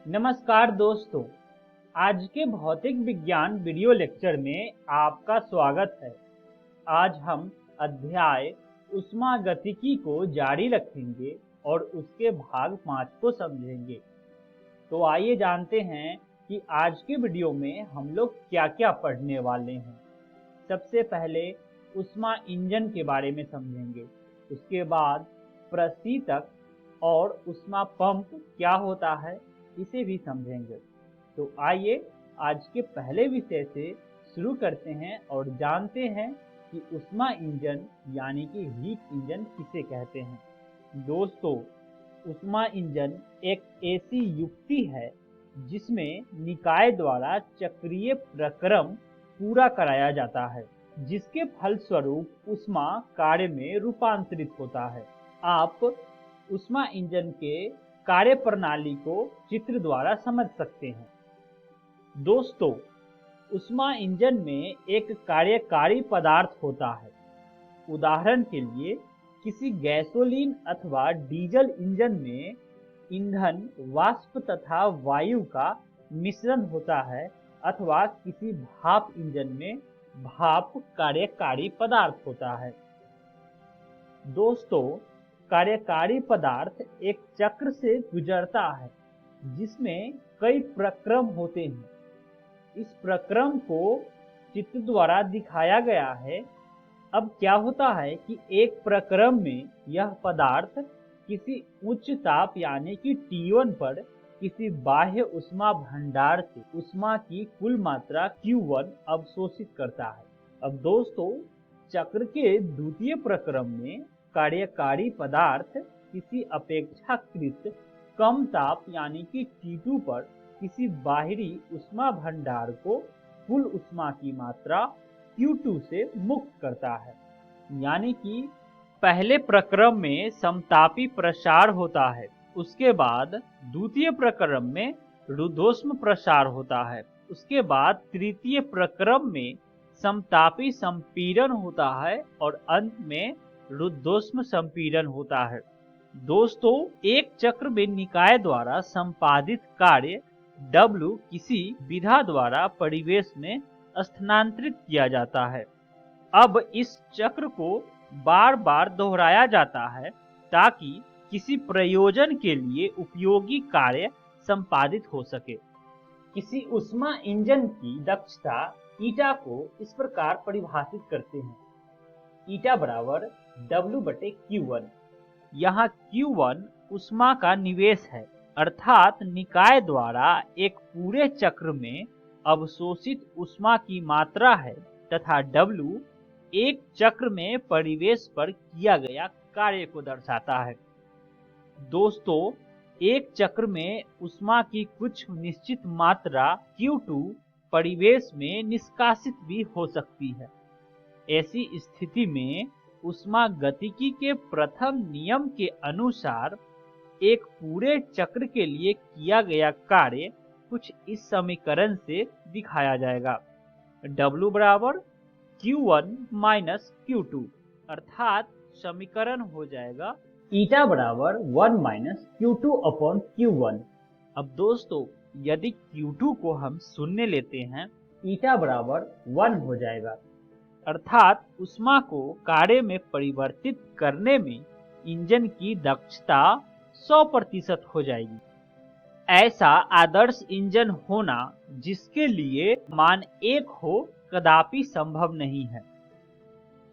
नमस्कार दोस्तों, आज के भौतिक विज्ञान वीडियो लेक्चर में आपका स्वागत है। आज हम अध्याय ऊष्मागतिकी को जारी रखेंगे और उसके भाग 5 को समझेंगे। तो आइए जानते हैं कि आज के वीडियो में हम लोग क्या क्या पढ़ने वाले हैं। सबसे पहले ऊष्मा इंजन के बारे में समझेंगे, उसके बाद प्रशीतक और ऊष्मा पंप क्या होता है इसे भी समझेंगे। तो आइए आज के पहले विषय से शुरू करते हैं और जानते हैं कि ऊष्मा इंजन यानी कि हीट इंजन किसे कहते हैं। दोस्तों, ऊष्मा इंजन एक ऐसी युक्ति है जिसमें निकाय द्वारा चक्रीय प्रक्रम पूरा कराया जाता है, जिसके फलस्वरूप ऊष्मा कार्य में रूपांतरित होता है। आप ऊष्मा इंजन के कार्य प्रणाली को चित्र द्वारा समझ सकते हैं। दोस्तों, ऊष्मा इंजन में एक कार्यकारी पदार्थ होता है। उदाहरण के लिए किसी गैसोलीन अथवा डीजल इंजन में ईंधन, वाष्प तथा वायु का मिश्रण होता है, अथवा किसी भाप इंजन में भाप कार्यकारी पदार्थ होता है। दोस्तों, कार्यकारी पदार्थ एक चक्र से गुजरता है जिसमें कई प्रक्रम होते हैं। इस प्रक्रम को चित्र द्वारा दिखाया गया है। अब क्या होता है कि एक प्रक्रम में यह पदार्थ किसी उच्च ताप यानी कि T1 पर किसी बाह्य ऊष्मा भंडार से ऊष्मा की कुल मात्रा Q1 अवशोषित करता है। अब दोस्तों, चक्र के द्वितीय प्रक्रम में कार्यकारी पदार्थ किसी अपेक्षाकृत कम ताप यानी कि T2 पर किसी बाहरी ऊष्मा भंडार को कुल ऊष्मा की मात्रा Q2 से मुक्त करता है। यानी कि पहले प्रक्रम में समतापी प्रसार होता है, उसके बाद द्वितीय प्रक्रम में रुद्धोष्म प्रसार होता है, उसके बाद तृतीय प्रक्रम में समतापी संपीड़न होता है और अंत में रुद्धोष्म संपीड़न होता है। दोस्तों, एक चक्र में निकाय द्वारा संपादित कार्य W किसी विधा द्वारा परिवेश में स्थानांतरित किया जाता है। अब इस चक्र को बार बार दोहराया जाता है ताकि किसी प्रयोजन के लिए उपयोगी कार्य संपादित हो सके। किसी ऊष्मा इंजन की दक्षता ईटा को इस प्रकार परिभाषित करते हैं। ईटा बराबर W/Q1। यहाँ Q1 ऊष्मा का निवेश है, अर्थात निकाय द्वारा एक पूरे चक्र में अवशोषित ऊष्मा की मात्रा है, तथा W एक चक्र में परिवेश पर किया गया कार्य को दर्शाता है। दोस्तों, एक चक्र में ऊष्मा की कुछ निश्चित मात्रा Q2 परिवेश में निष्कासित भी हो सकती है। ऐसी स्थिति में ऊष्मागतिकी के प्रथम नियम के अनुसार एक पूरे चक्र के लिए किया गया कार्य कुछ इस समीकरण से दिखाया जाएगा। W बराबर Q1 माइनस Q2, अर्थात समीकरण हो जाएगा ईटा बराबर 1 माइनस Q2/Q1। अब दोस्तों, यदि Q2 को हम शून्य लेते हैं, ईटा बराबर 1 हो जाएगा, अर्थात ऊष्मा को कार्य में परिवर्तित करने में इंजन की दक्षता 100% हो जाएगी। ऐसा आदर्श इंजन होना जिसके लिए मान 1 हो कदापि संभव नहीं है।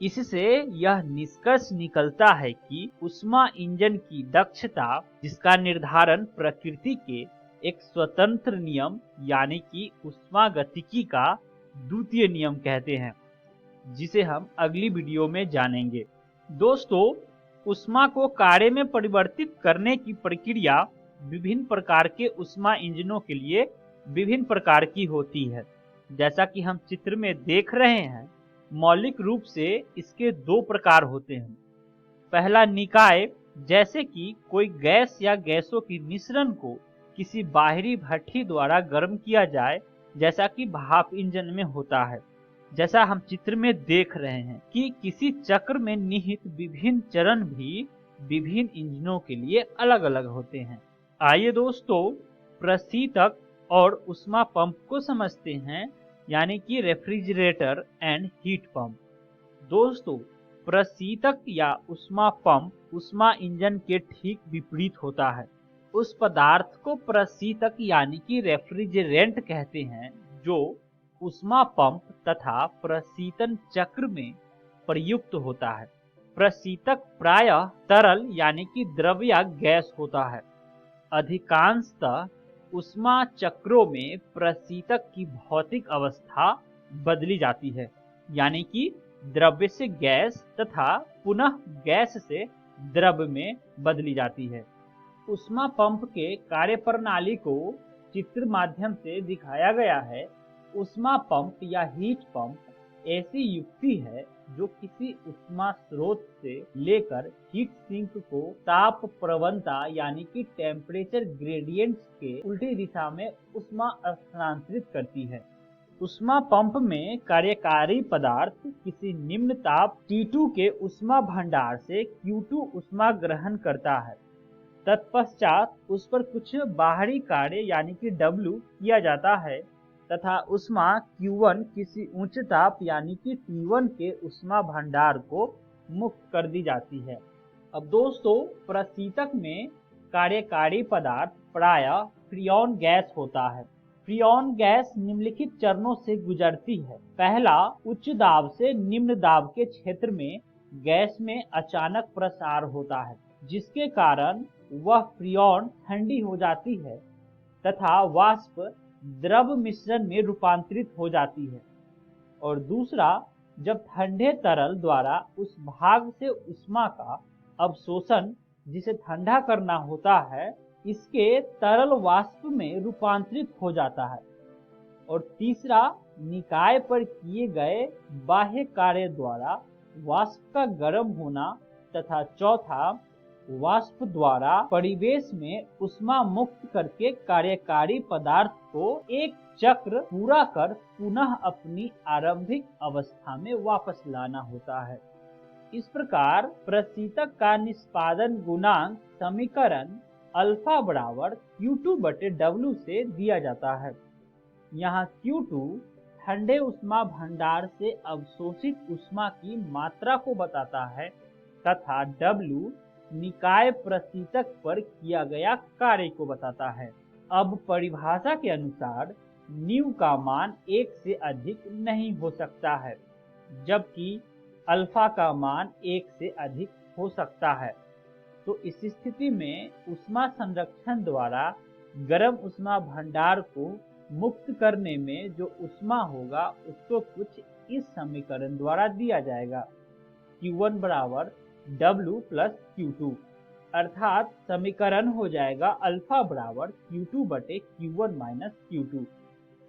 इससे यह निष्कर्ष निकलता है कि ऊष्मा इंजन की दक्षता, जिसका निर्धारण प्रकृति के एक स्वतंत्र नियम यानी कि ऊष्मागतिकी का द्वितीय नियम कहते हैं, जिसे हम अगली वीडियो में जानेंगे। दोस्तों, ऊष्मा को कार्य में परिवर्तित करने की प्रक्रिया विभिन्न प्रकार के ऊष्मा इंजनों के लिए विभिन्न प्रकार की होती है। जैसा कि हम चित्र में देख रहे हैं, मौलिक रूप से इसके 2 प्रकार होते हैं। पहला निकाय, जैसे कि कोई गैस या गैसों की मिश्रण को किसी बाहरी भट्ठी द्वारा गर्म किया जाए, जैसा कि भाप इंजन में होता है। जैसा हम चित्र में देख रहे हैं कि किसी चक्र में निहित विभिन्न चरण भी विभिन्न इंजनों के लिए अलग अलग होते हैं। आइए दोस्तों, प्रशीतक और उष्मा पंप को समझते हैं, यानी कि रेफ्रिजरेटर एंड हीट पंप। दोस्तों, प्रशीतक या उष्मा पंप उष्मा इंजन के ठीक विपरीत होता है। उस पदार्थ को प्रशीतक यानी कि रेफ्रिजरेंट कहते हैं जो उष्मा पंप तथा प्रशीतन चक्र में प्रयुक्त होता है। प्रशीतक प्रायः तरल यानी कि द्रव या गैस होता है। अधिकांशतः उष्मा चक्रों में प्रशीतक की भौतिक अवस्था बदली जाती है, यानी कि द्रव्य से गैस तथा पुनः गैस से द्रव में बदली जाती है। उष्मा पंप के कार्यप्रणाली को चित्र माध्यम से दिखाया गया है। उष्मा पंप या हीट पंप ऐसी युक्ति है जो किसी उष्मा स्रोत से लेकर हीट सिंक को ताप प्रवणता यानी कि टेम्परेचर ग्रेडियंट्स के उल्टी दिशा में उष्मा स्थानांतरित करती है। उष्मा पंप में कार्यकारी पदार्थ किसी निम्न ताप T2 के उष्मा भंडार से Q2 उष्मा ग्रहण करता है। तत्पश्चात उस पर कुछ बाहरी कार्य यानी कि W किया जाता है तथा उष्मा Q1 किसी उच्च ताप यानी कि T1 के उष्मा भंडार को मुक्त कर दी जाती है। अब दोस्तों, प्रशीतक में कार्यकारी पदार्थ प्रायः फ्रीऑन गैस होता है। फ्रीऑन गैस निम्नलिखित चरणों से गुजरती है। पहला, उच्च दाब से निम्न दाब के क्षेत्र में गैस में अचानक प्रसार होता है, जिसके कारण वह फ्रीऑन ठंडी हो जाती है तथा वाष्प द्रव मिश्रण में रूपांतरित हो जाती है। और दूसरा, जब ठंडे तरल द्वारा उस भाग से उष्मा का अवशोषण जिसे ठंडा करना होता है, इसके तरल वाष्प में रूपांतरित हो जाता है। और तीसरा, निकाय पर किए गए बाह्य कार्य द्वारा वाष्प का गर्म होना तथा चौथा, वाष्प द्वारा परिवेश में उष्मा मुक्त करके कार्यकारी पदार्थ को एक चक्र पूरा कर पुनः अपनी आरंभिक अवस्था में वापस लाना होता है। इस प्रकार प्रशीतक का निष्पादन गुणांक समीकरण अल्फा बराबर Q2/W से दिया जाता है। यहाँ Q2 ठंडे उष्मा भंडार से अवशोषित उष्मा की मात्रा को बताता है तथा W निकाय प्रशीतक पर किया गया कार्य को बताता है। अब परिभाषा के अनुसार न्यू का मान 1 से अधिक नहीं हो सकता है, जबकि अल्फा का मान 1 से अधिक हो सकता है। तो इस स्थिति में उष्मा संरक्षण द्वारा गर्म उष्मा भंडार को मुक्त करने में जो उष्मा होगा उसको कुछ इस समीकरण द्वारा दिया जाएगा। Q1 बराबर W प्लस Q2, अर्थात समीकरण हो जाएगा अल्फा बराबर Q2/Q1 माइनस Q2।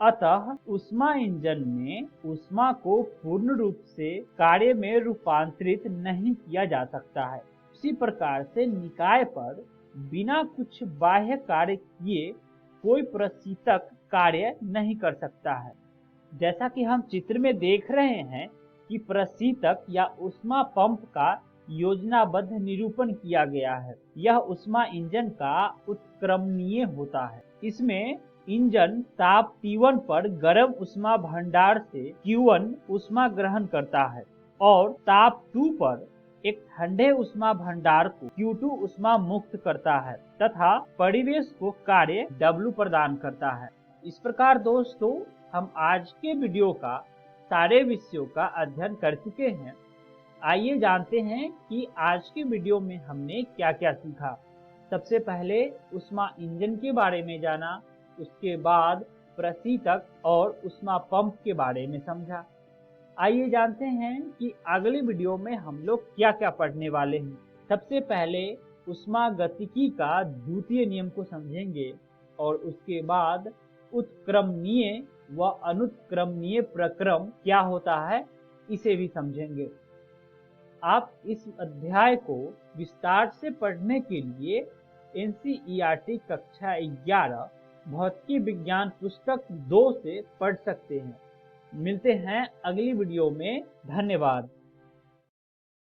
अतः उष्मा इंजन में उष्मा को पूर्ण रूप से कार्य में रूपांतरित नहीं किया जा सकता है। उसी प्रकार से निकाय पर बिना कुछ बाह्य कार्य किए कोई प्रशीतक कार्य नहीं कर सकता है। जैसा कि हम चित्र में देख रहे हैं कि प्रशीतक या उष्मा पंप का योजनाबद्ध निरूपण किया गया है। यह उष्मा इंजन का उत्क्रमणीय होता है। इसमें इंजन ताप T1 पर गर्म उष्मा भंडार से Q1 उष्मा ग्रहण करता है और ताप 2 पर एक ठंडे उष्मा भंडार को Q2 उष्मा मुक्त करता है तथा परिवेश को कार्य W प्रदान करता है। इस प्रकार दोस्तों, हम आज के वीडियो का सारे विषयों का अध्ययन कर चुके हैं। आइए जानते हैं कि आज के वीडियो में हमने क्या क्या सीखा। सबसे पहले उष्मा इंजन के बारे में जाना, उसके बाद प्रशीतक और उष्मा पंप के बारे में समझा। आइए जानते हैं कि अगले वीडियो में हम लोग क्या क्या पढ़ने वाले हैं। सबसे पहले उष्मा गतिकी का द्वितीय नियम को समझेंगे और उसके बाद उत्क्रमणीय व अनुत्क्रमणीय प्रक्रम क्या होता है इसे भी समझेंगे। आप इस अध्याय को विस्तार से पढ़ने के लिए NCERT कक्षा 11 भौतिकी विज्ञान पुस्तक 2 से पढ़ सकते हैं। मिलते हैं अगली वीडियो में। धन्यवाद।